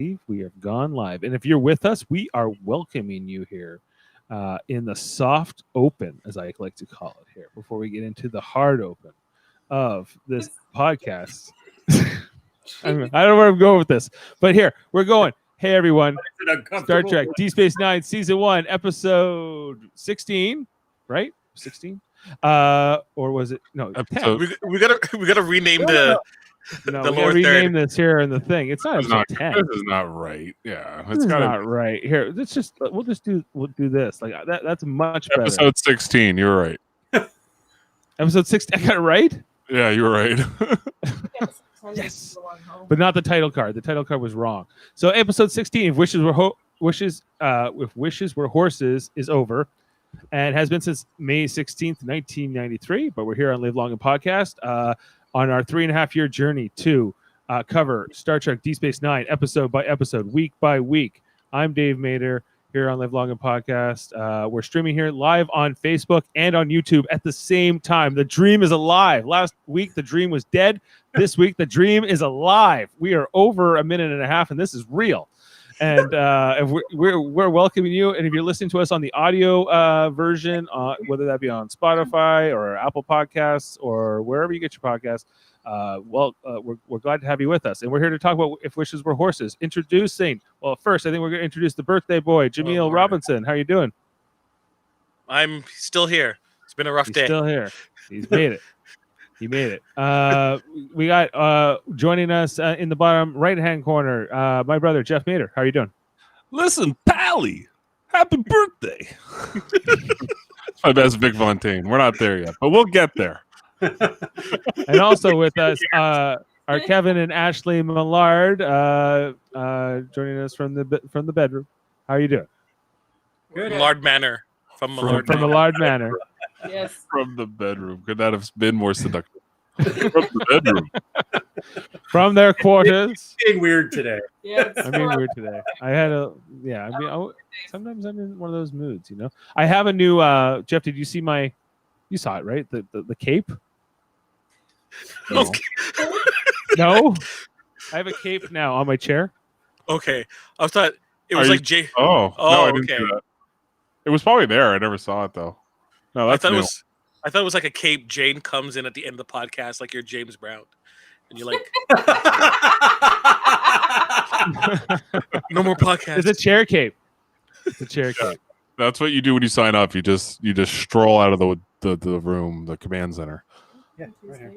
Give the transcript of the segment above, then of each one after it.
We have gone live. And if you're with us, we are welcoming you here in the soft open, as I like to call it here, before we get into the hard open of this podcast. I don't know where I'm going with this, but here we're going. Hey, everyone. Star Trek D9, Season 1, Episode 16, right? 16? Or was it? No, 10. We gotta rename the we gotta rename this here in the thing. It's not episode 10. This is not right. Yeah, it's not right. Here, we'll do this. Like that's much better. Episode 16. You're right. Episode 16. I got it right. Yeah, you were right. Yes, but not the title card. The title card was wrong. So episode 16, if wishes were horses, is over, and has been since May 16th, 1993. But we're here on Live Long and Podcast on our 3.5-year journey to cover Star Trek D9 episode by episode, week by week. I'm Dave Mader here on Live Long and Podcast. We're streaming here live on Facebook and on YouTube at the same time. The dream is alive. Last week, the dream was dead. This week, the dream is alive. We are over a minute and a half, and this is real. And we're welcoming you. And if you're listening to us on the audio version, whether that be on Spotify or Apple Podcasts or wherever you get your podcasts, we're glad to have you with us. And we're here to talk about If Wishes Were Horses. Introducing, well, first, I think we're going to introduce the birthday boy, Jaemeel Robinson. How are you doing? I'm still here. It's been a rough day. Still here. He's made it. He made it. We got joining us in the bottom right-hand corner, my brother, Jeff Mader. How are you doing? Listen, Pally, happy birthday. It's my best Vic Fontaine. We're not there yet, but we'll get there. And also with us are Kevin and Ashley Millard joining us from the bedroom. How are you doing? Good. Millard Manor. From Millard Manor. Yes. From the bedroom. Could that have been more seductive? From the bedroom. From their quarters. Being weird today. Yeah, I'm being weird today. Sometimes I'm in one of those moods, you know. I have a new Jeff, did you see you saw it, right? The cape? No. No? I have a cape now on my chair. Okay. I thought it was like Jay. Oh, no, I didn't okay. see that. It was probably there. I never saw it though. No, that's I thought it was like a cape. Jane comes in at the end of the podcast like you're James Brown. And you're like, no more podcast. It's a chair cape. It's a chair cape. That's what you do when you sign up. You just stroll out of the room, the command center. Yeah, right here.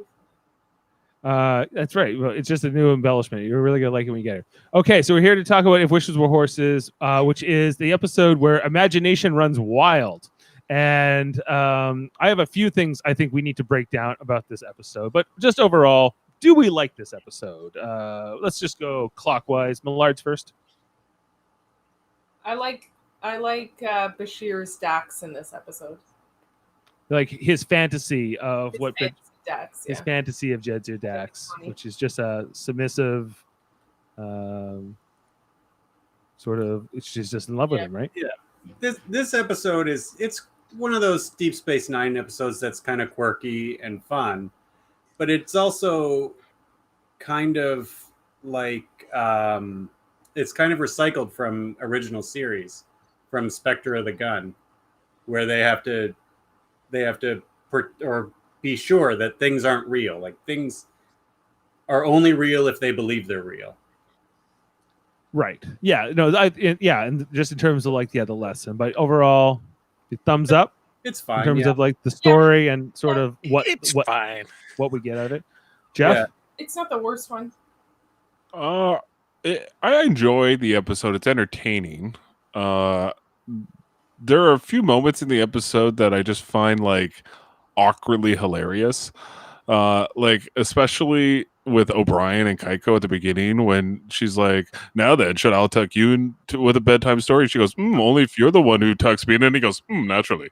That's right. Well, it's just a new embellishment. You're really gonna like it when you get it. Okay, so we're here to talk about If Wishes Were Horses, which is the episode where imagination runs wild. And I have a few things I think we need to break down about this episode. But just overall, do we like this episode? Let's just go clockwise. Millard's first. I like Bashir's Dax in this episode. Like his fantasy of Dax, his fantasy of Jedzia Dax, which is just a submissive sort of. She's just in love with him, right? Yeah. This episode it's one of those Deep Space Nine episodes that's kind of quirky and fun, but it's also kind of like it's kind of recycled from original series, from Spectre of the Gun, where they have to be sure that things aren't real. Like things are only real if they believe they're real. Right. Yeah. No. And just in terms of like the lesson, but overall, thumbs up. It's fine in terms of like the story and sort of what fine. What we get out of it. Jeff. Yeah. It's not the worst one. I enjoy the episode. It's entertaining. There are a few moments in the episode that I just find like awkwardly hilarious. Like especially with O'Brien and Kaiko at the beginning when she's like, now then, should I tuck you with a bedtime story? She goes, only if you're the one who tucks me in. And he goes, naturally.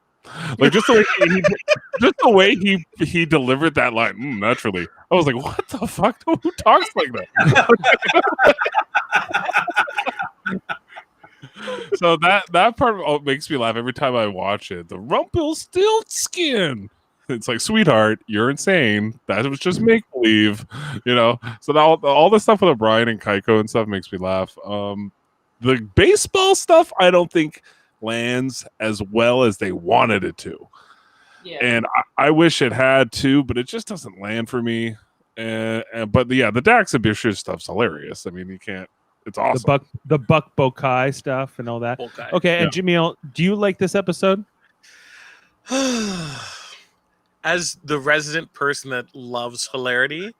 Like just the way he delivered that line, naturally. I was like, what the fuck? Who talks like that? So that part makes me laugh every time I watch it. The Rumpelstiltskin. It's like, sweetheart, you're insane. That was just make believe, So now all the stuff with O'Brien and Keiko and stuff makes me laugh. The baseball stuff, I don't think lands as well as they wanted it to. Yeah. And I wish it had to, but it just doesn't land for me. But the Dax and Bashir stuff's hilarious. I mean, you can't. It's awesome. The Buck Bokai stuff and all that. Bokai. Okay, and Jaemeel, do you like this episode? As the resident person that loves hilarity,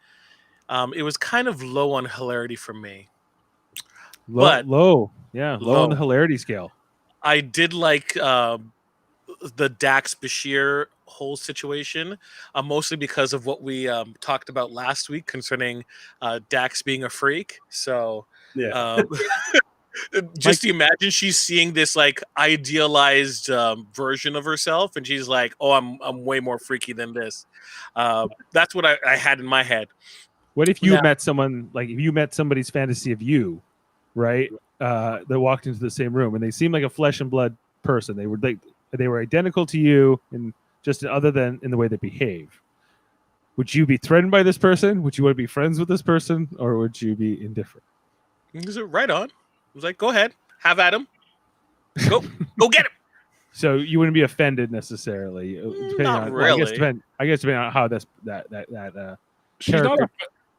it was kind of low on hilarity for me. Low on the hilarity scale. I did like the Dax Bashir whole situation, mostly because of what we talked about last week concerning Dax being a freak. So just imagine she's seeing this like idealized version of herself, and she's like, "Oh, I'm way more freaky than this." That's what I had in my head. What if you met someone, like if you met somebody's fantasy of you, right? That walked into the same room and they seemed like a flesh and blood person. They were identical to you, and just other than in the way they behave. Would you be threatened by this person? Would you want to be friends with this person, or would you be indifferent? Right on. I was like, go ahead, have at him. Go get him. So you wouldn't be offended necessarily, Not really. I guess depending on how that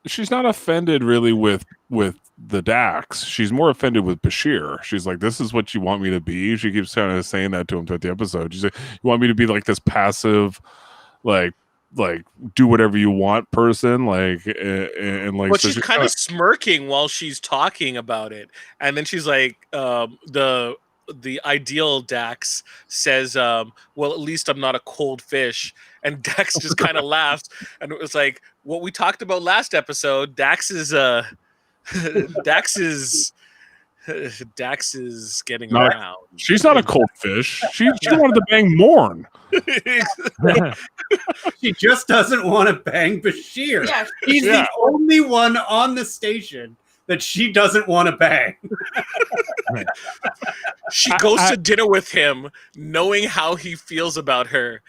She's not offended really with the Dax. She's more offended with Bashir. She's like, "This is what you want me to be." She keeps kind of saying that to him throughout the episode. She's like, "You want me to be like this passive, like do whatever you want person, and like." But so she's kind of smirking while she's talking about it, and then she's like, the ideal Dax says, "Well, at least I'm not a cold fish." And Dax just kind of laughs, and it was like what we talked about last episode. Dax is getting around. She's not a cold fish. She wanted to bang Morn. She just doesn't want to bang Bashir. Yeah. He's the only one on the station that she doesn't want to bang. She goes to dinner with him knowing how he feels about her.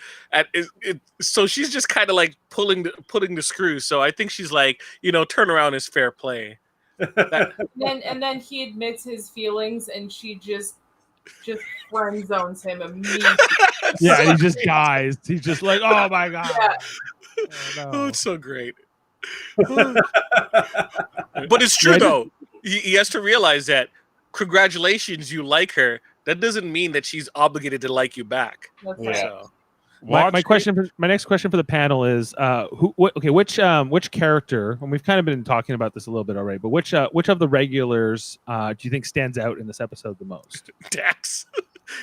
So she's just kind of like pulling the screws. So I think she's like, turn around is fair play. And then he admits his feelings, and she just friend zones him immediately. Yeah, and he just dies. He's just like, oh my god. Yeah. Oh, it's so great. But it's true though. He has to realize that congratulations, you like her. That doesn't mean that she's obligated to like you back. That's right. So. My next question for the panel is which character, and we've kind of been talking about this a little bit already, but which of the regulars do you think stands out in this episode the most? Dax.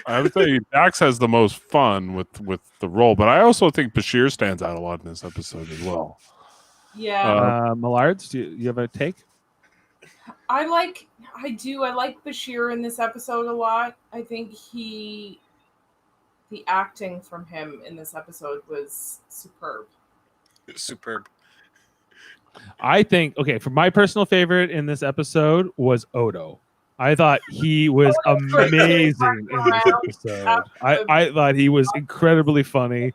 I would say Dax has the most fun with the role, but I also think Bashir stands out a lot in this episode as well. Yeah. Millards, do you have a take? I like Bashir in this episode a lot. I think the acting from him in this episode was superb. I think, for my personal favorite in this episode was Odo. I thought he was amazing in this episode. I thought he was incredibly funny.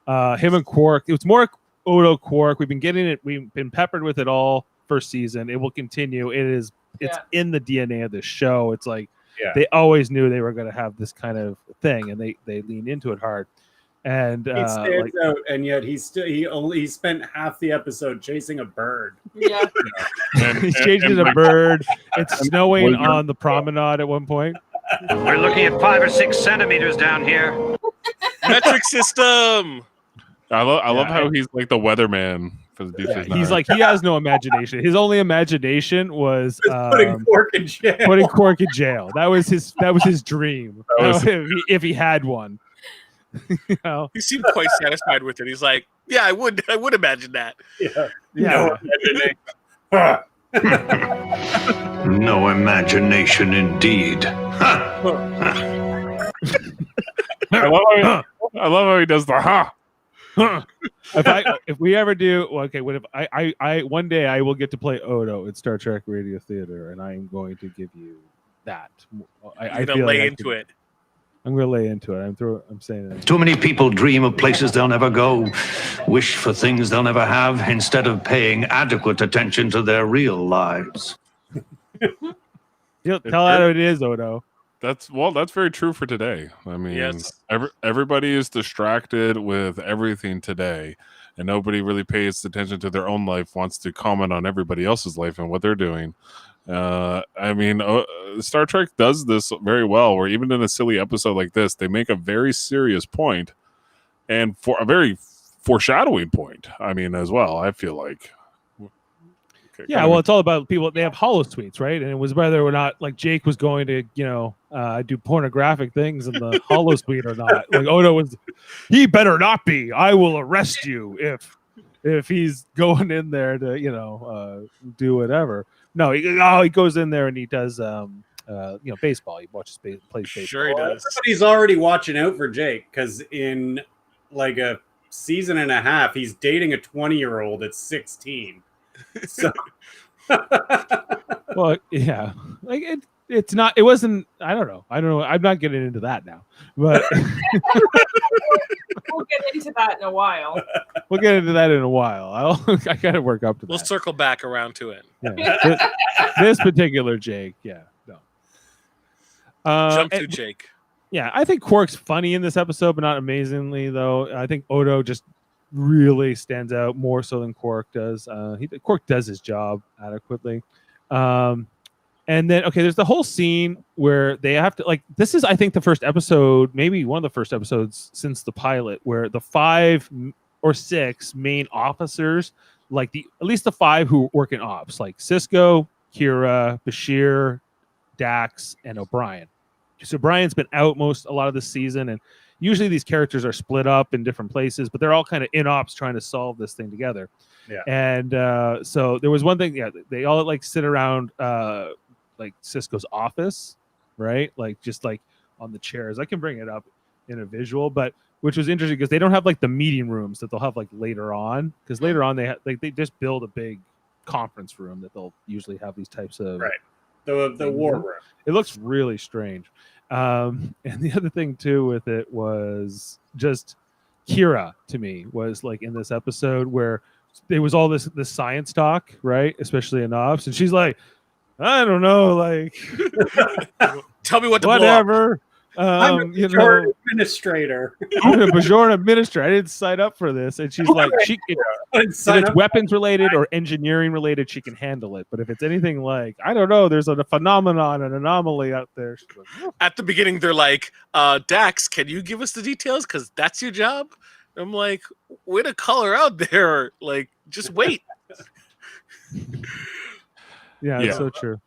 Him and Quark, it was more Odo Quark. We've been getting it. We've been peppered with it all first season. It will continue. It's in the DNA of the show. It's like they always knew they were going to have this kind of thing, and they lean into it hard. And he stands out, and yet he spent half the episode chasing a bird. Yeah, he's chasing a bird. It's snowing on the promenade at one point. We're looking at 5 or 6 centimeters down here. Metric system. I love how he's like the weatherman for the Deep Space Nine. He's like, he has no imagination. His only imagination was putting Quark in jail. Putting Quark in jail. That was his dream. If he had one. He seemed quite satisfied with it. He's like, yeah, I would imagine that. Yeah. No imagination indeed. I love how he does the ha. If we ever do, what if I one day I will get to play Odo in Star Trek Radio Theater, and I am going to give you that. I feel lay like into it. I'm gonna lay into it. I'm saying it. Too many people dream of places they'll never go, wish for things they'll never have, instead of paying adequate attention to their real lives. Tell how it is, Odo. That's very true for today. I mean, Yes. everybody is distracted with everything today, and nobody really pays attention to their own life, wants to comment on everybody else's life and what they're doing. I mean, Star Trek does this very well, where even in a silly episode like this, they make a very serious point, and for a very foreshadowing point. I mean, as well, I feel like. Okay, Yeah, well, it's all about people. They have hollow suites, right? And it was whether or not like Jake was going to, do pornographic things in the hollow suite or not. Like Odo was, he better not be. I will arrest you if he's going in there to, do whatever. No, he goes in there and he does, baseball. He watches plays baseball. Sure he does. Everybody's already watching out for Jake because in like a season and a half, he's dating a 20-year-old at 16. So, Well, yeah, like it's not. It wasn't. I don't know. I'm not getting into that now, but We'll get into that in a while. we'll get into that in a while. I gotta work up to that. We'll circle back around to it. Yeah. This particular Jake, yeah, no. Jump to and- Jake. Yeah, I think Quark's funny in this episode, but not amazingly though. I think Odo just really stands out more so than Quark does. Quark does his job adequately. And then, okay, there's the whole scene where they have to, this is, I think, the first episode, maybe one of the first episodes since the pilot, where the 5 or 6 main officers, at least the 5 who work in ops, like Sisko, Kira, Bashir, Dax, and O'Brien. So O'Brien's been out a lot of this season, and usually these characters are split up in different places, but they're all kind of in ops trying to solve this thing together. Yeah. And so there was one thing, they all sit around Sisko's office, right? Just on the chairs. I can bring it up in a visual, but which was interesting because they don't have the meeting rooms that they'll have later on. Because later on they just build a big conference room that they'll usually have these types of right. The war room. It looks really strange. And the other thing too with it was just Kira to me was in this episode where there was all this science talk, right? Especially in ops, and she's like, I don't know, Tell me what to blow up. whatever. I'm a Bajoran administrator. I'm a Bajoran administrator. I didn't sign up for this, and she's like, if it's weapons related or engineering related, she can handle it. But if it's anything I don't know, there's a phenomenon, an anomaly out there. She's like, oh. At the beginning, they're like, Dax, can you give us the details? Because that's your job. I'm like, way to call her out there. Just wait. Yeah, it's so true.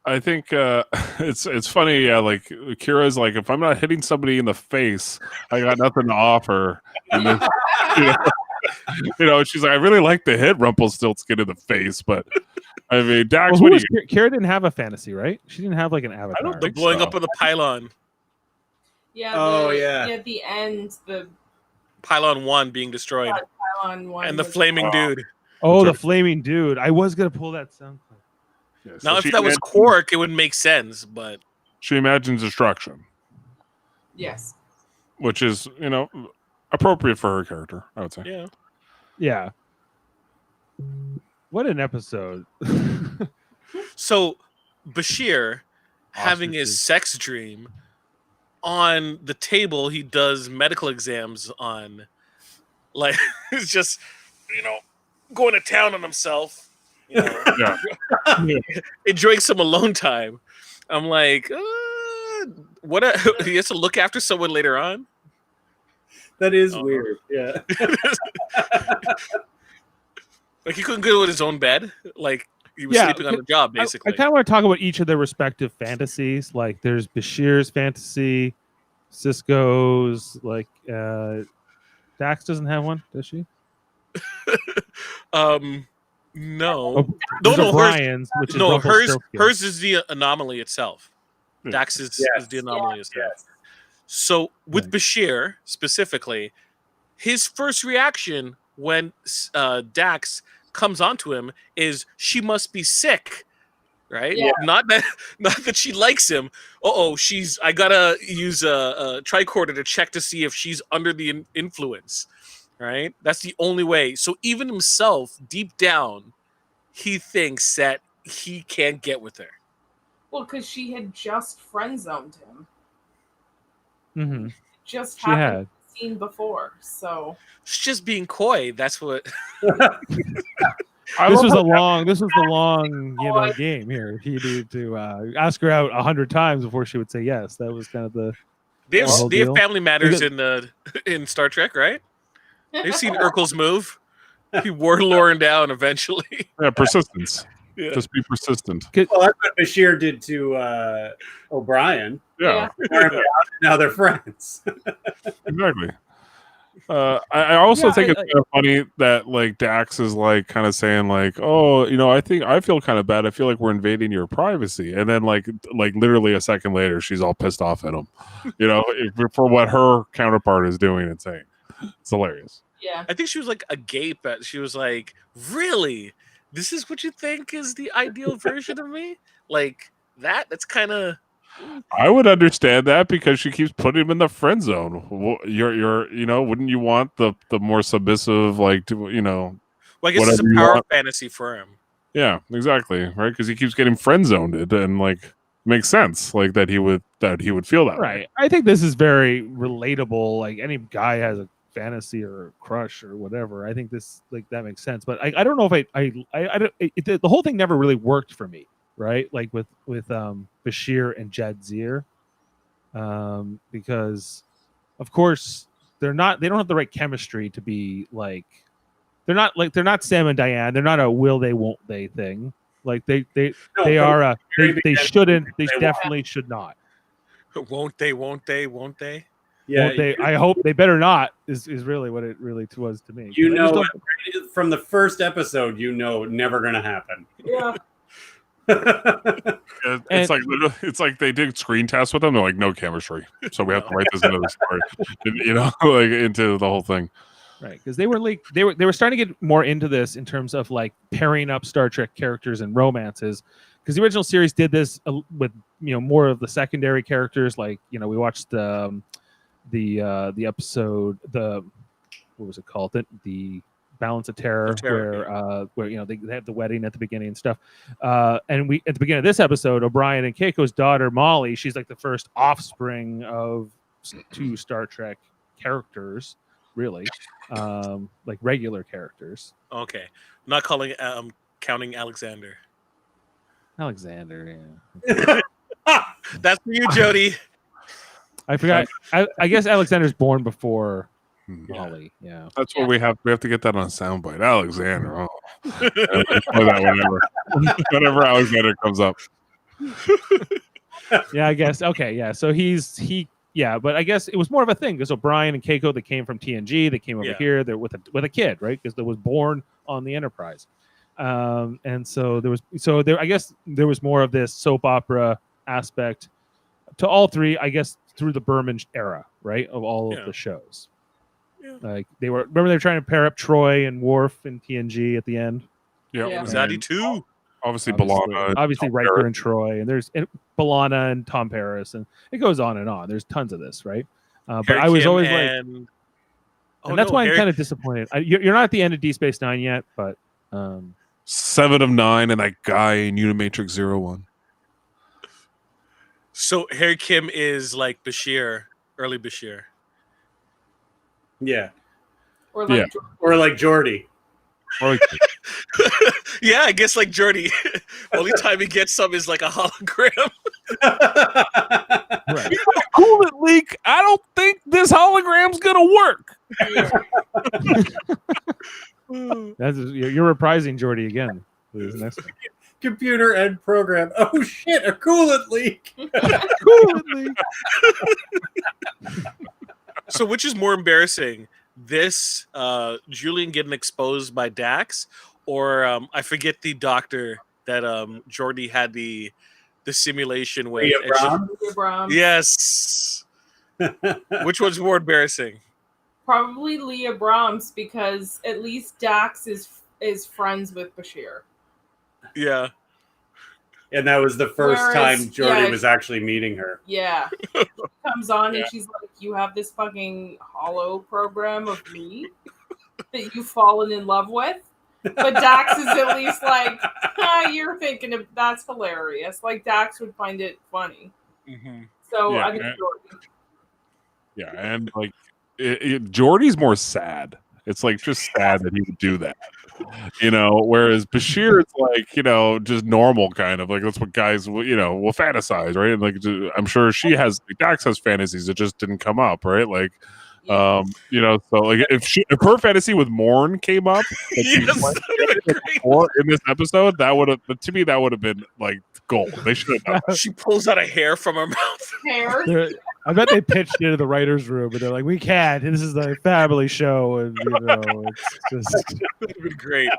I think it's funny. Yeah, Kira's if I'm not hitting somebody in the face, I got nothing to offer. And then, she's like, I really like to hit Rumpelstiltskin in the face, but I mean, Dax. Kira didn't have a fantasy, right? She didn't have an avatar. I don't The think blowing so. up of the pylon. Yeah. At the end, the Pylon 1 being destroyed. pylon one And the was- flaming dude. Oh, the flaming dude! I was gonna pull that sound clip. Yeah, Now, if she that was imagines- Quark, it would make sense, but she imagines destruction, Yes. which is appropriate for her character, I would say. yeah. Yeah. What an episode! So Bashir having his Ostriches. sex dream on the table he does medical exams on. It's just, going to town on himself. Yeah. Enjoying some alone time. I'm like, he has to look after someone later on. That is Oh. weird. Yeah. He couldn't go to his own bed. He was sleeping on the job, I basically. kind of want to talk about each of their respective fantasies. There's Bashir's fantasy, Sisko's. Dax doesn't have one, does she? No. Oh, No, there's no, O'Brien's, which is Rumpelstiltskin. hers is the anomaly itself. Yeah. Dax is the anomaly itself. Yes. So with Bashir specifically, his first reaction when Dax comes onto him is she must be sick. right? Yeah. Not that she likes him. I gotta use a tricorder to check to see if she's under the influence, right? That's the only way. So even himself, deep down, he thinks that he can't get with her. Well, because she had just friend zoned him. Mm-hmm. Just She happened had. seen before. So She's just being coy. That's what. This was the long, game here. He needed to ask her out 100 times before she would say yes. That was kind of the They have, whole they have deal. family matters Because- in Star Trek, right? They've seen Urkel's move. He wore Lauren down eventually. Yeah, persistence. Yeah. Just be persistent. Well, that's what Bashir did to O'Brien. Yeah, Now they're friends. exactly. I also Yeah, think it's kind of funny that like Dax is like kind of saying like, oh, I feel kind of bad. I feel like we're invading your privacy, and then like literally a second later, she's all pissed off at him, for what her counterpart is doing and saying. It's hilarious. yeah. I think she was like agape at. She was like, "Really? This is what you think is the ideal version of me? Like that? That's kind of." I would understand that because she keeps putting him in the friend zone. Wouldn't you want the more submissive, Well, I guess it's whatever a you power want. fantasy for him. Yeah, exactly, right? Because he keeps getting friend zoned, and like makes sense, like that he would feel that way. right. I think this is very relatable. Like any guy has a fantasy or a crush or whatever. I think this that makes sense. But I don't know if the whole thing never really worked for me. Right, like with Bashir and Jadzir, because of course they don't have the right chemistry to be like they're not Sam and Diane. They're not a will they won't they thing. Like they shouldn't. They definitely should not. Won't they? Won't they? Won't they? Yeah, Won't they? I hope they better not. Is really what it really was to me. you I just know, don't- from the first episode, never gonna happen. Yeah. It's like they did screen tests with them. They're like, no chemistry, so we have to write this into the story. Like into the whole thing. Right, because they were starting to get more into this in terms of like pairing up Star Trek characters and romances. Because the original series did this with more of the secondary characters. Like we watched the episode what was it called the Balance of Terror, where they have the wedding at the beginning and stuff. And we at the beginning of this episode, O'Brien and Keiko's daughter Molly, she's like the first offspring of two Star Trek characters, really, like regular characters. Okay, I'm not calling counting Alexander. Alexander, yeah. That's for you, Jody. I forgot. I guess Alexander's born before Yeah. Molly. Yeah. That's what we have. We have to get that on a soundbite. Alexander. Oh. Play that whenever Alexander comes up. Yeah, I guess. Okay, yeah. So but I guess it was more of a thing because O'Brien and Keiko, they came from TNG, they came over here, they're with a kid, right? Because they was born on the Enterprise. And so I guess there was more of this soap opera aspect to all three, I guess, through the Berman era, right? Of all of the shows. Yeah. Like they were trying to pair up Troy and Worf in TNG at the end. Yeah. Zaddy too. Obviously B'Elanna. Obviously Tom Riker Paris. and Troy, and there's B'Elanna and Tom Paris, and it goes on and on. There's tons of this, right? But Harry I was Kim always and... and that's why I'm kind of disappointed. You're not at the end of Deep Space Nine yet, but 7 of 9 and that guy in Unimatrix 01. So Harry Kim is like Bashir, early Bashir. Yeah, Or like Yeah. or like Geordi. Or like, Yeah, I guess like Jordy. Only time he gets some is like a hologram. right. coolant leak. I don't think this hologram's gonna work. You're reprising Geordi again. For this next one. Computer and program. Oh shit! A coolant leak. Coolant leak. So which is more embarrassing? This Julian getting exposed by Dax, or I forget the doctor that Jordy had the simulation with. Leah and she- Brown? Leah Brown. Yes. Which one's more embarrassing? Probably Leah Brahms because at least Dax is friends with Bashir. Yeah. And that was the first Whereas, time Geordi yeah, was actually meeting her. Yeah. She comes on and she's like, you have this fucking hollow program of me that you've fallen in love with. But Dax is at least like, you're thinking of that's hilarious. Like Dax would find it funny. Mm-hmm. So Yeah, I think Geordi. Yeah, and like Geordi's more sad. It's like just sad that he would do that, Whereas Bashir, it's like just normal kind of like that's what guys will fantasize, right? And like I'm sure she has Dax has fantasies that just didn't come up, right? Like, Yeah. so like if her fantasy with Morn came up, in this episode, that would have to me that would have been like gold. They should have done that. She pulls out a hair from her mouth. Hair. I bet they pitched it into the writers' room, and they're like, "We can't. This is a family show, and it's just That'd be great.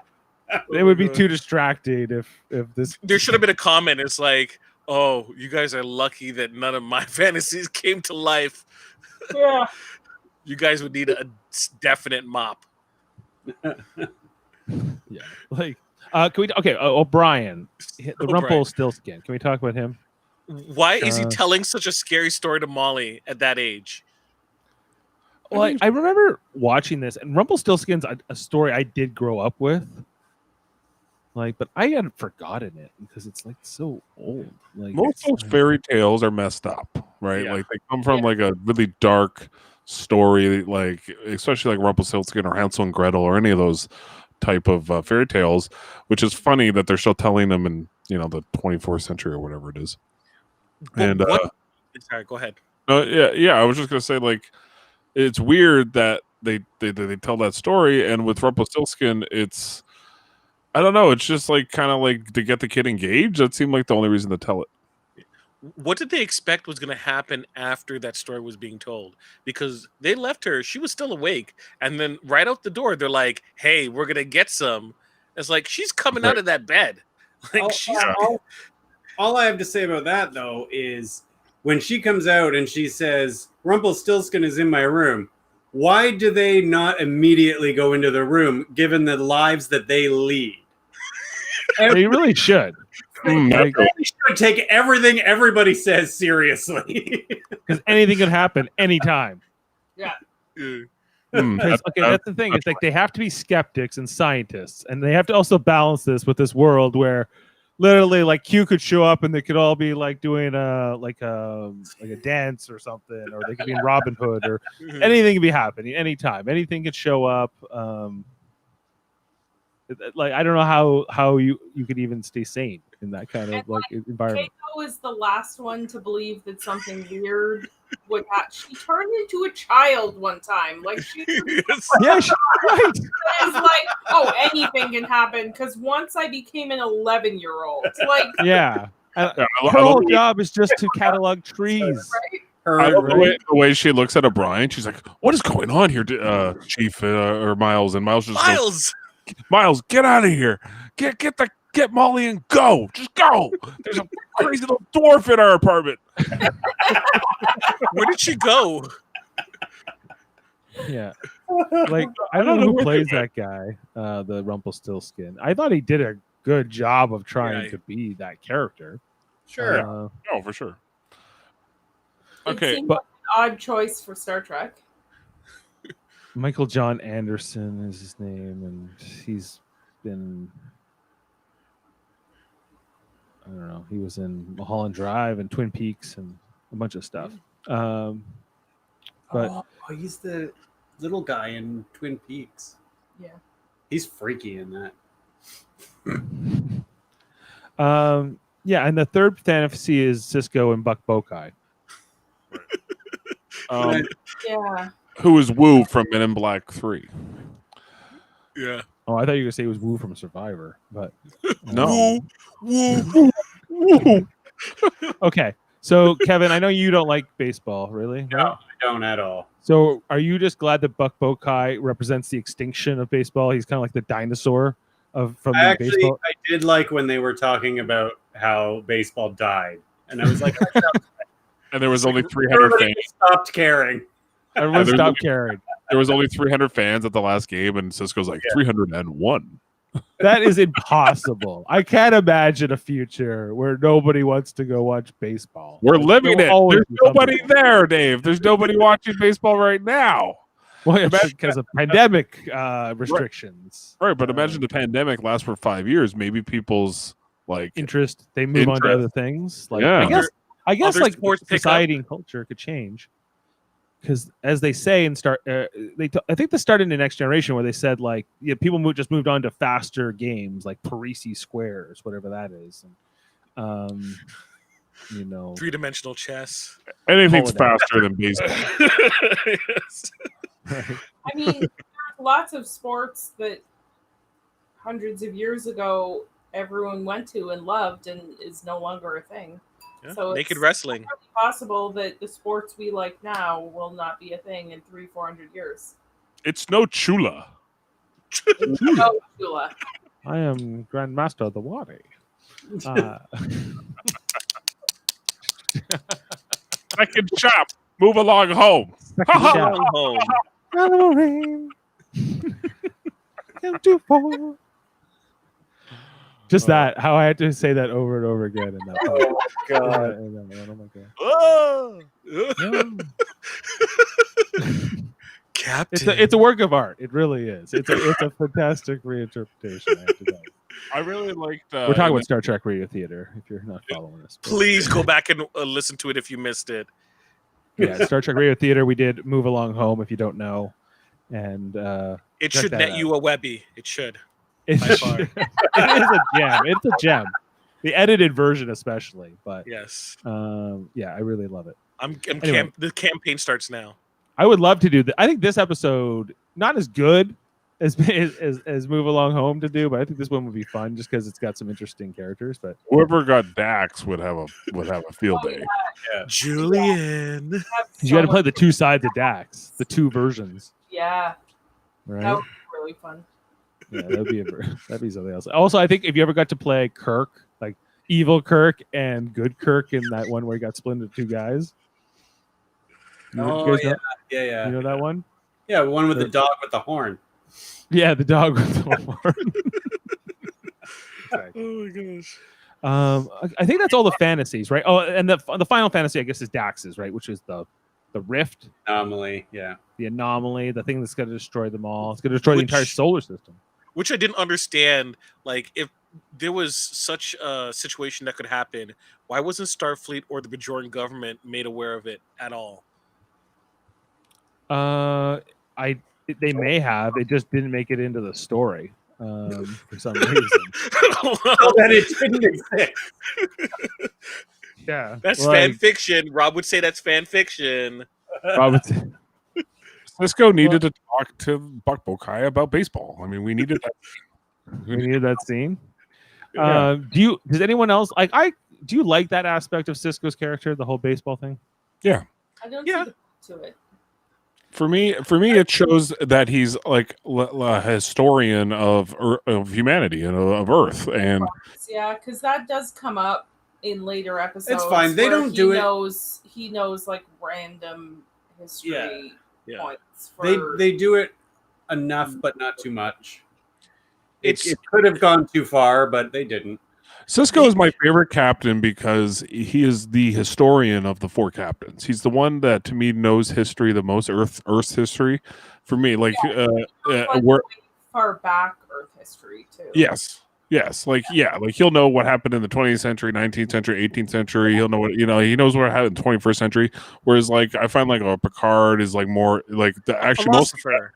it would be too distracting if this." There should have been a comment. It's like, "Oh, you guys are lucky that none of my fantasies came to life. Yeah. You guys would need a definite mop." Yeah, like can we? Okay, O'Brien, the Rumpelstiltskin. Can we talk about him? Why is he telling such a scary story to Molly at that age? Well, I remember watching this, and Rumpelstiltskin's a story I did grow up with. Like, but I had forgotten it because it's like so old. Like Most of those fairy tales are messed up, right? Yeah. Like they come from like a really dark story, like especially like Rumpelstiltskin or Hansel and Gretel or any of those type of fairy tales, which is funny that they're still telling them in the 24th century or whatever it is. And sorry, go ahead. yeah, I was just gonna say like it's weird that they tell that story, and with Rumpelstiltskin, it's I don't know, it's just like kind of like to get the kid engaged. That seemed like the only reason to tell it. What did they expect was going to happen after that story was being told? Because they left her, she was still awake, and then right out the door, they're like, "Hey, we're gonna get some." It's like she's coming out of that bed. Like All I have to say about that though is when she comes out and she says, "Rumpelstiltskin is in my room." Why do they not immediately go into the room, given the lives that they lead? They really should. They should take everything everybody says seriously. Because anything could happen anytime. Yeah. That's the thing. It's like they have to be skeptics and scientists, and they have to also balance this with this world where literally like Q could show up and they could all be like doing a dance or something, or they could be in Robin Hood, or anything could be happening anytime. Anything could show up. Like I don't know how you could even stay sane in that kind of environment. Keiko is the last one to believe that something weird would happen. She turned into a child one time. Like she right. It's like, oh, anything can happen. Because once I became an 11-year-old, like yeah, her whole job is just to catalog trees. Right? I love the way she looks at O'Brien. She's like, "What is going on here, Chief or Miles?" And Miles just goes, "Miles, get out of here! Get Molly and go! Just go! There's a crazy little dwarf in our apartment." Where did she go? Yeah, like I don't know who plays that guy, the Rumpelstiltskin. I thought he did a good job of trying to be that character. Sure, for sure. Okay, but like an odd choice for Star Trek. Michael John Anderson is his name, and he's been, I don't know, he was in Mulholland Drive and Twin Peaks and a bunch of stuff. But he's the little guy in Twin Peaks. Yeah, he's freaky in that. Yeah, and the third fantasy is Cisco and Buck Bokai. Yeah. Who is Wu from Men in Black 3? Yeah. Oh, I thought you were going to say it was Wu from Survivor, but no. Woo. Okay, so Kevin, I know you don't like baseball, really? No, right? I don't at all. So, are you just glad that Buck Bokai represents the extinction of baseball? He's kind of like the dinosaur from baseball. I did like when they were talking about how baseball died, and I was like, and there was only 300 fans. Stopped caring. Everyone stopped caring. There was only 300 fans at the last game, and Cisco's like 301. That is impossible. I can't imagine a future where nobody wants to go watch baseball. We're Like, living there'll it. always There's be nobody somebody. there, Dave. There's nobody watching baseball right now. Well, it's Imagine because of pandemic restrictions. Right, but imagine the pandemic lasts for 5 years. Maybe people's like interest. They move on to interest. other things. Like Yeah. I guess Other like sports pick society and culture could change. Because as they say in I think this started in the Next Generation where they said like people just moved on to faster games like Parisi squares, whatever that is, and 3-dimensional chess. anything's holiday. faster than baseball. Yes. right? I mean, there's lots of sports that hundreds of years ago everyone went to and loved and is no longer a thing. Yeah. So Naked it's wrestling. possible that the sports we like now will not be a thing in 300-400 years. It's no chula. Oh, Chula. I am Grandmaster of the Wadi. Second chop. Move along home. Yeah. Home. Halloween. Just that, how I had to say that over and over again in that part. Oh god. Oh my god. Captain. It's a work of art. It really is. It's a fantastic reinterpretation. I have to say. I really liked. We're talking about Star Trek Radio Theater. If you're not following us, Please go back and listen to it if you missed it. Yeah, Star Trek Radio Theater. We did Move Along Home. If you don't know, and It check should that net out. you a Webby. It should. It's, By far. it is a gem. It's a gem. The edited version, especially. But Yes. yeah, I really love it. The campaign starts now. I would love to do that. I think this episode not as good as Move Along Home to do, but I think this one would be fun just because it's got some interesting characters. But Whoever got Dax would have a field day. Julian. you got to play the two sides of Dax, the two versions, Yeah, right? that would be really fun. Yeah, that'd be something else. Also, I think if you ever got to play Kirk, like evil Kirk and good Kirk in that one where he got split into two guys. You guys know, Yeah. you know that one? Yeah, one with the dog with the horn. Yeah, the dog with the horn. Oh my gosh. I think that's all the fantasies, right? Oh, and the final fantasy, I guess, is Dax's, right? Which is the rift, Anomaly, yeah. the anomaly, the thing that's going to destroy them all. It's going to destroy the Which- entire solar system. Which I didn't understand. Like, if there was such a situation that could happen, why wasn't Starfleet or the Bajoran government made aware of it at all? They may have. It just didn't make it into the story for some reason. So then it didn't exist. Yeah, That's like, fan fiction. Rob would say that's fan fiction. Robinson. Cisco needed to talk to Buck Bokai about baseball. I mean, we needed that. We needed that scene. Yeah. Does anyone else do you like that aspect of Cisco's character, the whole baseball thing? I don't Yeah. see to it. For me, it shows that he's like a historian of humanity and of Earth, and Yeah, because that does come up in later episodes. fine. They where don't do it- He knows like random history Yeah. points. For... They do it enough, but not too much. It's It could have gone too far, but they didn't. Cisco is my favorite captain because he is the historian of the four captains. He's the one that, to me, knows history the most, Earth's history. For me, like, we're far back Earth history too. yes, like he'll know what happened in the 20th century, 19th century, 18th century. He'll know what he knows what happened in the 21st century. Whereas, like, I find like Picard is like more like the actually most philosopher.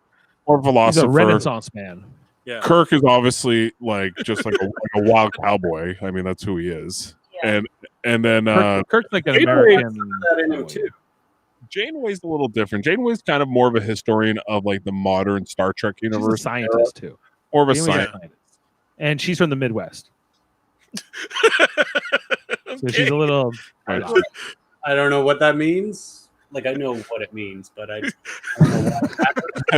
more He's a philosopher. Renaissance man. Yeah. Kirk is obviously like just like a wild cowboy. I mean, that's who he is. Yeah. And then Kirk's like an Janeway American. That in him too. Janeway's a little different. Janeway's kind of more of a historian of like the modern Star Trek She's a universe, scientist too. more of a Janeway's scientist. and she's from the Midwest, so she's Okay. a little. Right. I don't know what that means. Like, I know what it means, but I don't know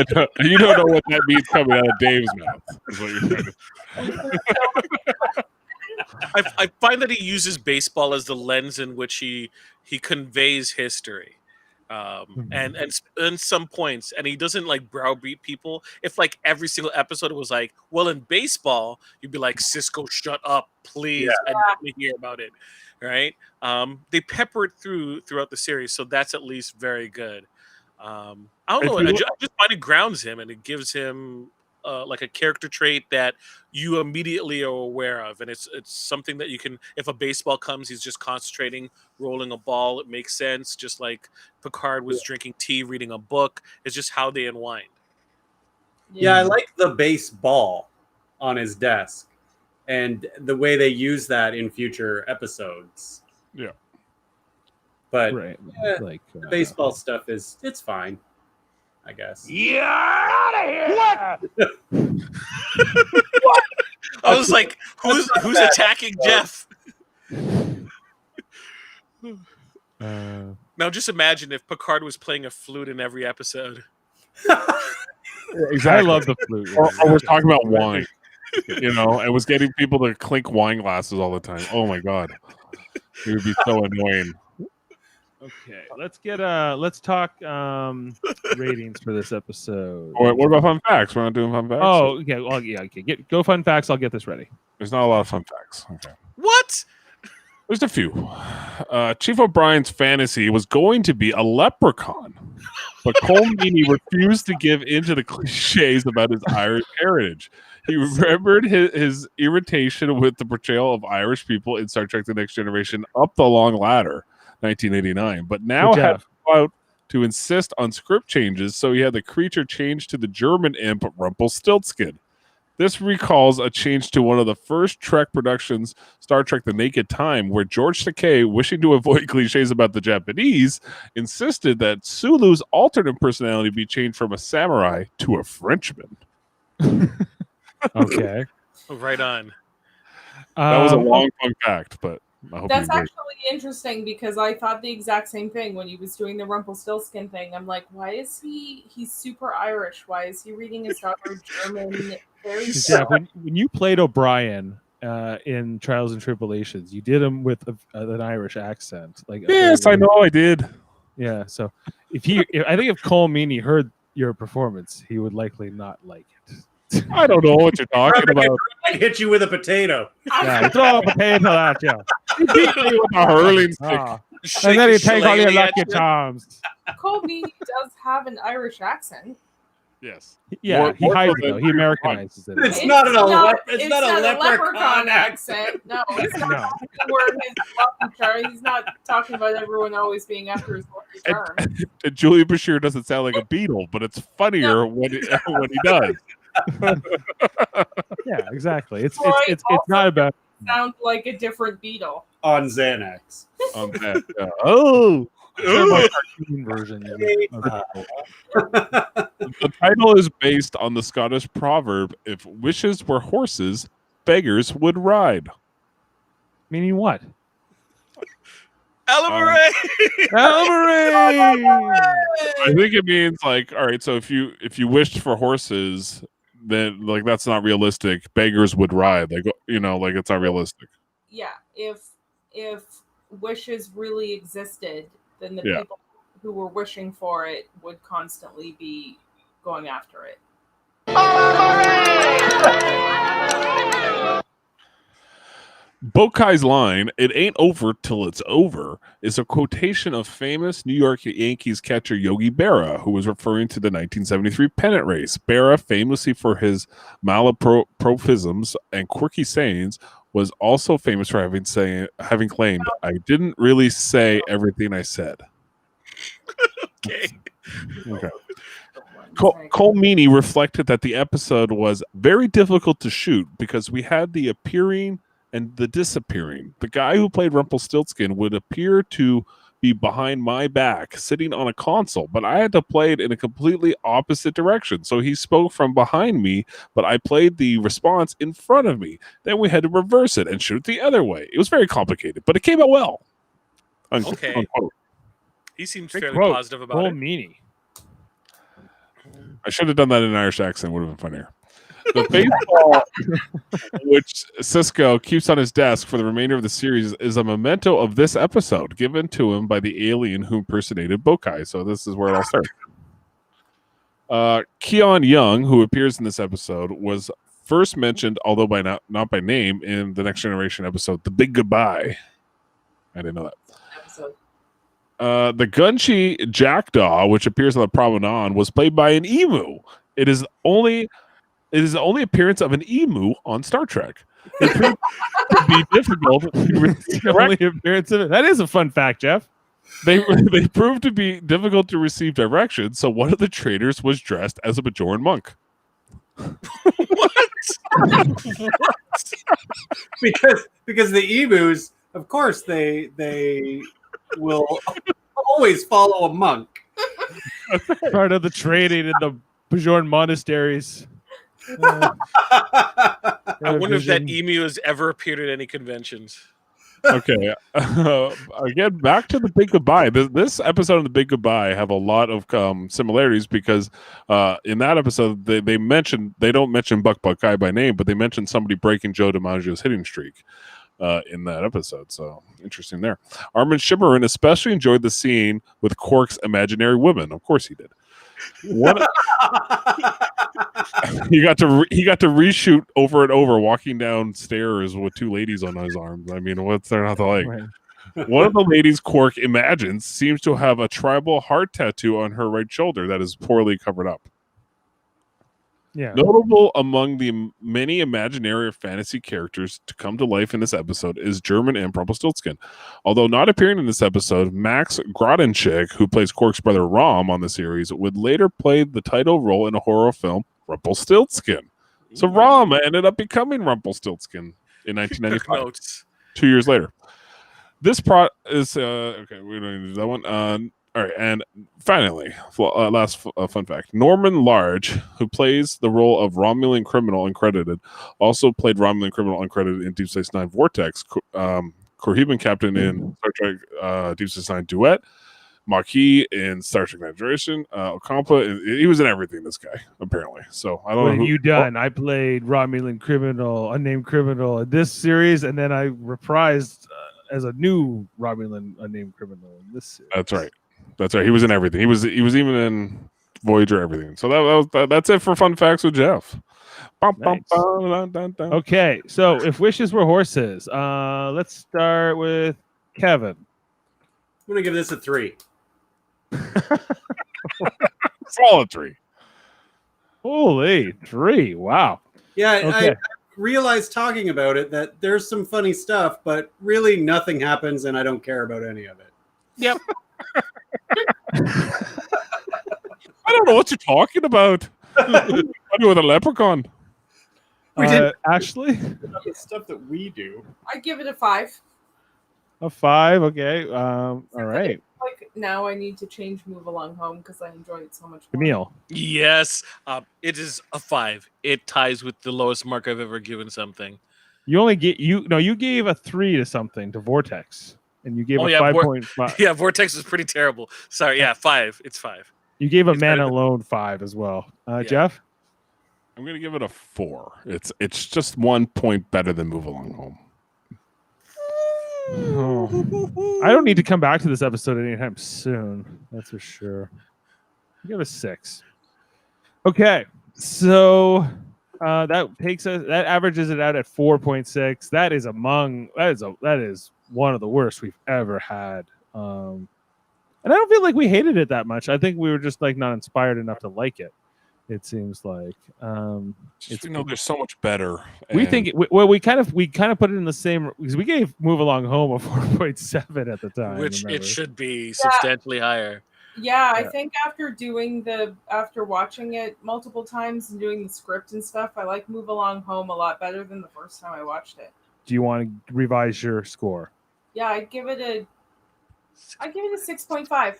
why. You don't know what that means coming out of Dave's mouth. Is what you're trying to I find that he uses baseball as the lens in which he conveys history. and some points, and he doesn't like browbeat people. If like every single episode was like, well, in baseball, you'd be like, Cisco, shut up, please, and let me hear about it, right? They pepper it throughout the series, so that's at least very good. I don't know. I just find it grounds him, and it gives him like a character trait that you immediately are aware of, and it's something that you can. If a baseball comes, he's just concentrating, rolling a ball. It makes sense. Just like Picard was drinking tea, reading a book. It's just how they unwind. Yeah, I like the baseball on his desk, and the way they use that in future episodes. Yeah, but right, like the baseball stuff it's fine, I guess. You're out of here! What? I was like, who's attacking Jeff? Now just imagine if Picard was playing a flute in every episode. Exactly. I love the flute. Or we're talking about wine, and was getting people to clink wine glasses all the time. Oh my god, it would be so annoying. Okay, let's talk ratings for this episode. What about fun facts? We're not doing fun facts. Oh, okay. Well, yeah. Okay. Go fun facts. I'll get this ready. There's not a lot of fun facts. Okay. What? There's a few. Chief O'Brien's fantasy was going to be a leprechaun, but Cole Meany refused to give in to the cliches about his Irish heritage. He remembered his irritation with the portrayal of Irish people in Star Trek The Next Generation up the long ladder, 1989, but now had to insist on script changes, so he had the creature changed to the German imp Rumpelstiltskin. This recalls a change to one of the first Trek productions, Star Trek The Naked Time, where George Takei, wishing to avoid cliches about the Japanese, insisted that Sulu's alternate personality be changed from a samurai to a Frenchman. Okay. Right on. That was a long fun fact, but I hope that's actually interesting because I thought the exact same thing when he was doing the Rumpelstiltskin thing. I'm like, why is he's super Irish? Why is he reading his daughter German? Yeah, when you played O'Brien in Trials and Tribulations, you did him with an Irish accent. Like, yes, I know I did. Yeah, so I think if Cole Meany heard your performance, he would likely not like it. I don't know what you're talking about. I hit you with a potato. Yeah, throw a potato at you. He beat me with a hurling stick. And then you take all your lucky charms. Cole Meany does have an Irish accent. Yes. Yeah, he hides it though. He Americanizes it. It's not a leprechaun accent. No, he's not talking word his lucky charm. He's not talking about everyone always being after his lucky charm. And Julia Bashir doesn't sound like a beetle, but it's funnier when he does. Yeah, exactly. It's not about sound like a different beetle on Xanax. On that, yeah. Oh. Version. The title is based on the Scottish proverb, if wishes were horses, beggars would ride. Meaning what? Ella I think it means like, all right, so if you wished for horses, then like that's not realistic. Beggars would ride. Like, like it's not realistic. Yeah, if wishes really existed, then the people who were wishing for it would constantly be going after it. Bokai's line, "It ain't over till it's over," is a quotation of famous New York Yankees catcher Yogi Berra, who was referring to the 1973 pennant race. Berra, famously for his malapropisms and quirky sayings, was also famous for having claimed, "I didn't really say everything I said." Okay. Cole Meany reflected that the episode was very difficult to shoot because we had the appearing and the disappearing. The guy who played Rumpelstiltskin would appear to be behind my back, sitting on a console, but I had to play it in a completely opposite direction. So he spoke from behind me, but I played the response in front of me. Then we had to reverse it and shoot the other way. It was very complicated, but it came out well. Okay. Unquote. He seems fairly positive about Cole it. Meany. I should have done that in an Irish accent. Would have been funnier. The baseball, which Sisko keeps on his desk for the remainder of the series, is a memento of this episode given to him by the alien who impersonated Bokai. So this is where it all starts. Keon Young, who appears in this episode, was first mentioned, although by not by name, in the Next Generation episode, The Big Goodbye. I didn't know that. Episode. The Gunchi Jackdaw, which appears on the Promenade, was played by an emu. It is the only appearance of an emu on Star Trek. It proved to be difficult to receive The only appearance of it. That is a fun fact, Jeff. They proved to be difficult to receive directions, so one of the traders was dressed as a Bajoran monk. What? because the emus, of course, they will always follow a monk. Part of the trading in the Bajoran monasteries. I wonder if that emu has ever appeared at any conventions. Okay. Again, back to The Big Goodbye. This episode of The Big Goodbye have a lot of similarities because in that episode they don't mention Buck Buckeye by name, but they mention somebody breaking Joe DiMaggio's hitting streak in that episode. So interesting there. Armin Shimmerin especially enjoyed the scene with Quark's imaginary woman. Of course he did. He got to reshoot over and over, walking downstairs with two ladies on his arms. I mean, what's there not to like? Right. One of the ladies Quark imagines seems to have a tribal heart tattoo on her right shoulder that is poorly covered up. Yeah. Notable among the many imaginary or fantasy characters to come to life in this episode is German Imp Rumpelstiltskin. Although not appearing in this episode, Max Grodenchik, who plays Quark's brother Rom on the series, would later play the title role in a horror film, Rumpelstiltskin. So Rom ended up becoming Rumpelstiltskin in 1995, Notes. 2 years later. This plot is okay. We don't need to do that one. All right, and finally, last fun fact: Norman Large, who plays the role of Romulan criminal uncredited, also played Romulan criminal uncredited in Deep Space Nine Vortex. Corriban captain in Star Trek Deep Space Nine Duet, Maquis in Star Trek Next Generation, Ocampa. He was in everything. This guy apparently. So I don't What know. have you done? I played Romulan criminal, unnamed criminal in this series, and then I reprised as a new Romulan unnamed criminal in this series. That's right. That's right. He was in everything. He was even in Voyager, everything. So that's it for fun facts with Jeff. Nice. Okay, so if wishes were horses, let's start with Kevin. I'm gonna give this a 3. Solid 3. Holy 3! Wow. Yeah, Okay. I realized talking about it that there's some funny stuff, but really nothing happens, and I don't care about any of it. Yep. I don't know what you're talking about. Funny with a leprechaun. We did Ashley, the stuff that we do. I give it a 5. a 5. Okay. All right. Like now, I need to change "Move Along Home" because I enjoyed it so much more. Jaemeel. Yes, it is a 5. It ties with the lowest mark I've ever given something. You only get you gave a 3 to something to Vortex, and you gave a 5.5. Yeah, Vortex is pretty terrible. Sorry, yeah, 5. It's 5. You gave a It's Man better than- Alone 5 as well. Yeah. Jeff. I'm gonna give it a 4. It's just 1 point better than Move Along Home. Oh. I don't need to come back to this episode anytime soon. That's for sure. You give a 6. Okay, so that averages it out at 4.6. That is one of the worst we've ever had. And I don't feel like we hated it that much. I think we were just like not inspired enough to like it. It seems like There's so much better. we and- think we kind of put it in the same because we gave Move Along Home a 4.7 at the time, Which remember? it should be substantially higher. Yeah, I Yeah. think after watching it multiple times and doing the script and stuff, I like "Move Along Home" a lot better than the first time I watched it. Do you want to revise your score? Yeah, I'd give it a 6.5.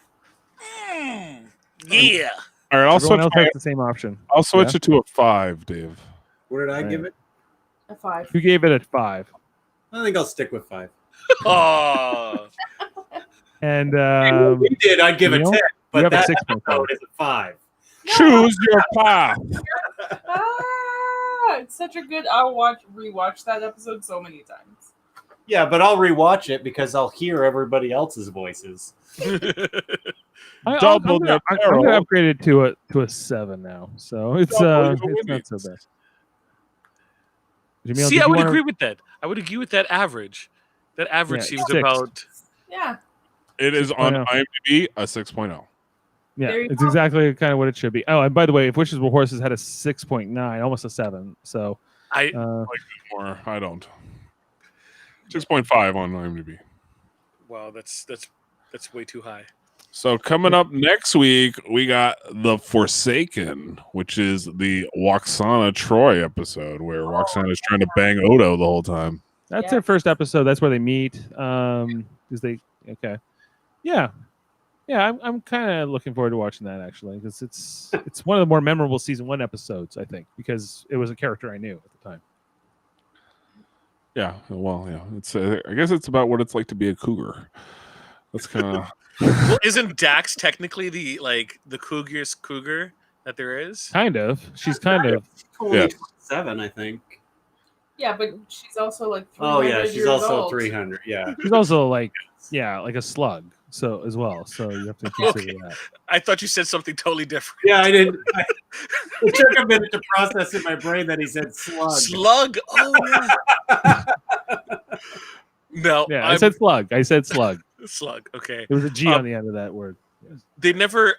Yeah. All right, I'll Everyone switch. else has the same option. I'll switch it to a 5, Dave. What did I Right. give it? A 5. You gave it a 5, I think I'll stick with 5. Oh. and We did. I'd give it Neil? 10, you but have a that 6.5. episode is a 5. Choose your path. Yeah, it's such a good. I'll rewatch that episode so many times. Yeah, but I'll rewatch it because I'll hear everybody else's voices. I'm Double gonna the I'm gonna barrel. upgrade it to a 7 now, so it's Double your it's not so winnings. bad. Jaemeel, See, did I you would wanna- agree with that. I would agree with that average. That average Yeah, seems 6. about. Yeah. It is on 6.0. IMDb a 6.0. Yeah, There you it's go. exactly kind of what it should be. Oh, and by the way, if Wishes Were Horses had a 6.9, almost a 7. So I Or I don't. 6.5 on IMDb. wow, that's way too high. So coming up next week, we got The Forsaken, which is the Waxana Troy episode where Waxana is trying to bang Odo the whole time. that's their Yes. first episode. That's where they meet. Because they yeah. I'm kind of looking forward to watching that actually because it's one of the more memorable season 1 episodes I think because it was a character I knew at the time. Yeah, well, yeah. It's I guess it's about what it's like to be a cougar. That's kind of Well, isn't Dax technically the cougariest cougar that there is? Kind of. She's kind of. Only Yeah. 7, I think. Yeah, but she's also like 300 Oh yeah, she's years also old. 300. Yeah. She's also like a slug. So as well. So you have to consider Okay. that. I thought you said something totally different. Yeah, I didn't. It took a minute to process in my brain that he said slug. Slug. Oh yeah. No. Yeah, I said slug. slug. Okay. There was a G on the end of that word. They never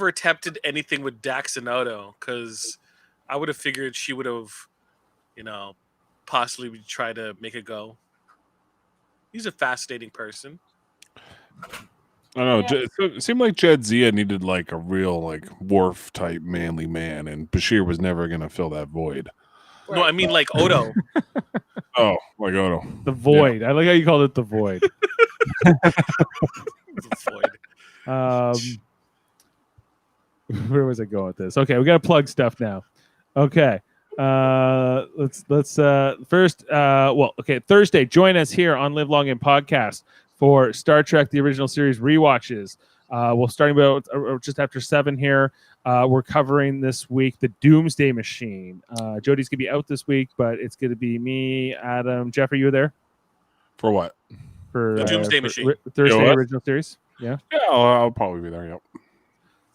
attempted anything with Dax and Odo because I would have figured she would have, possibly try to make a go. He's a fascinating person. I don't know. Yeah. It seemed like Jadzia needed like a real like Worf type manly man, and Bashir was never going to fill that void. No, I mean like Odo. Oh, like Odo. The void. I like how you called it the void. Where was I going with this? Okay, we got to plug stuff now. Okay. Let's first Thursday join us here on Live Long and Podcast for Star Trek the original series rewatches. We'll starting about just after 7 here. We're covering this week the Doomsday Machine. Jody's gonna be out this week, but it's gonna be me, Adam, Jeffrey. You were there For what? for The Doomsday for Machine. Thursday what? original series. Yeah. Yeah, I'll probably be there. Yep.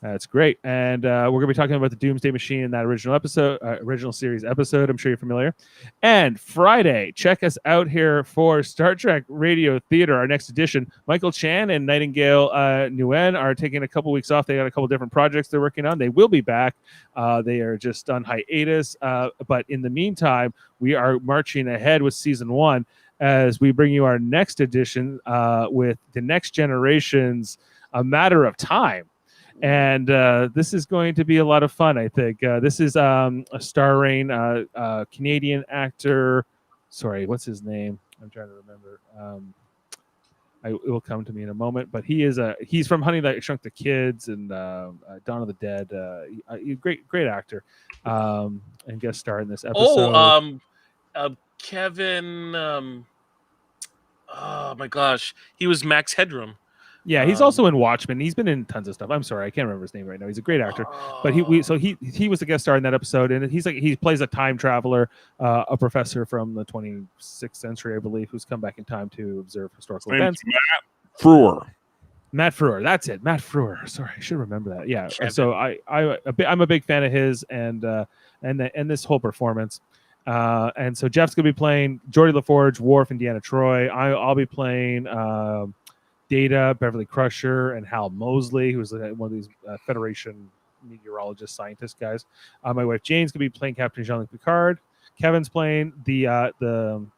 That's great. And we're going to be talking about the Doomsday Machine in that original series episode. I'm sure you're familiar. And Friday, check us out here for Star Trek Radio Theater, our next edition. Michael Chan and Nightingale Nguyen are taking a couple weeks off. They got a couple different projects they're working on. They will be back. They are just on hiatus. But in the meantime, we are marching ahead with season 1 as we bring you our next edition with the Next Generation's A Matter of Time. And this is going to be a lot of fun, I think. This is starring Canadian actor. Sorry, what's his name? I'm trying to remember. It will come to me in a moment. But he's from Honey That Shrunk the Kids and Dawn of the Dead. Great actor. And guest star in this episode. Kevin. Oh my gosh, he was Max Headroom. Yeah, he's also in Watchmen. He's been in tons of stuff. I'm sorry, I can't remember his name right now. He's a great actor. But he was the guest star in that episode, and he plays a time traveler, a professor from the 26th century, I believe, who's come back in time to observe historical events. Matt Frewer, that's it. Matt Frewer. Sorry, I should remember that. Yeah. Kevin. So I'm a big fan of his and this whole performance. And so Jeff's gonna be playing Geordie LaForge, Worf, and Deanna Troi. I'll be playing Data, Beverly Crusher, and Hal Mosley, who's one of these Federation meteorologist scientist guys. My wife Jane's gonna be playing Captain Jean-Luc Picard. Kevin's playing the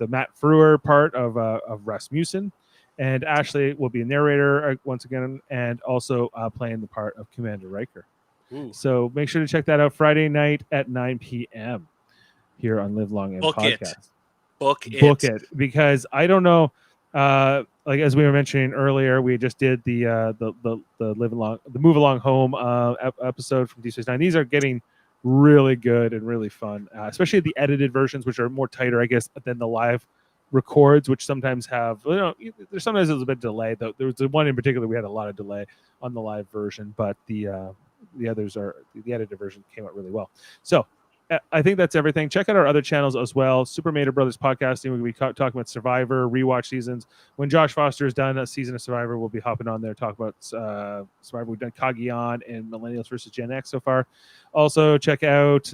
Matt Frewer part of Rasmussen, and Ashley will be a narrator once again, and also playing the part of Commander Riker. Ooh. So make sure to check that out Friday night at 9 p.m. here on Live Long and Book Podcast. Book it. Book it, because I don't know. Like as we were mentioning earlier, we just did the Move Along Home episode from DS9. These are getting really good and really fun, especially the edited versions, which are more tighter, I guess, than the live records, which sometimes have there's sometimes a little bit of delay. Though there was the one in particular we had a lot of delay on the live version, but the others are the edited version came out really well. So I think that's everything. Check out our other channels as well. Super Mater Brothers Podcasting. We'll be talking about Survivor, rewatch seasons. When Josh Foster is done a season of Survivor, we'll be hopping on there talk about Survivor. We've done Kagiyan and Millennials versus Gen X so far. Also, check out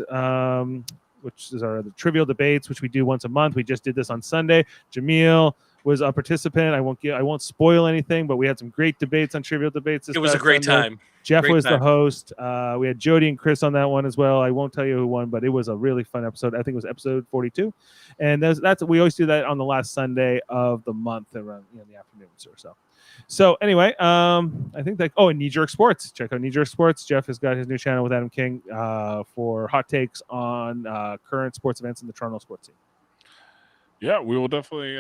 which is the Trivial Debates, which we do once a month. We just did this on Sunday. Jaemeel was a participant. I won't spoil anything, but we had some great debates on Trivial Debates. It was a great time. Jeff Great was time. the host. We had Jody and Chris on that one as well. I won't tell you who won, but it was a really fun episode. I think it was episode 42, and that's we always do that on the last Sunday of the month around in the afternoons or so. So anyway, I think that. Oh, and Knee Jerk Sports. Check out Knee Jerk Sports. Jeff has got his new channel with Adam King for hot takes on current sports events in the Toronto sports scene. Yeah, we will definitely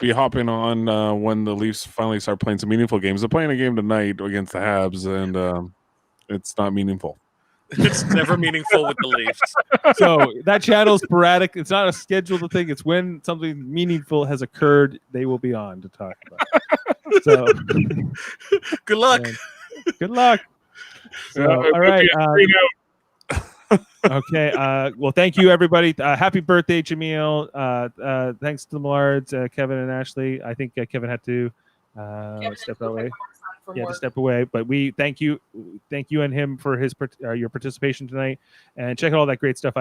be hopping on when the Leafs finally start playing some meaningful games. They're playing a game tonight against the Habs, and it's not meaningful. It's never meaningful with the Leafs. So that channel's sporadic. It's not a scheduled thing. It's when something meaningful has occurred, they will be on to talk about. So Good luck. good luck. So, all right. Okay. Well, thank you, everybody. Happy birthday, Jaemeel. Thanks to the Millards, Kevin and Ashley. I think Kevin had to step away. To step away. But we thank you and him for his your participation tonight. And check out all that great stuff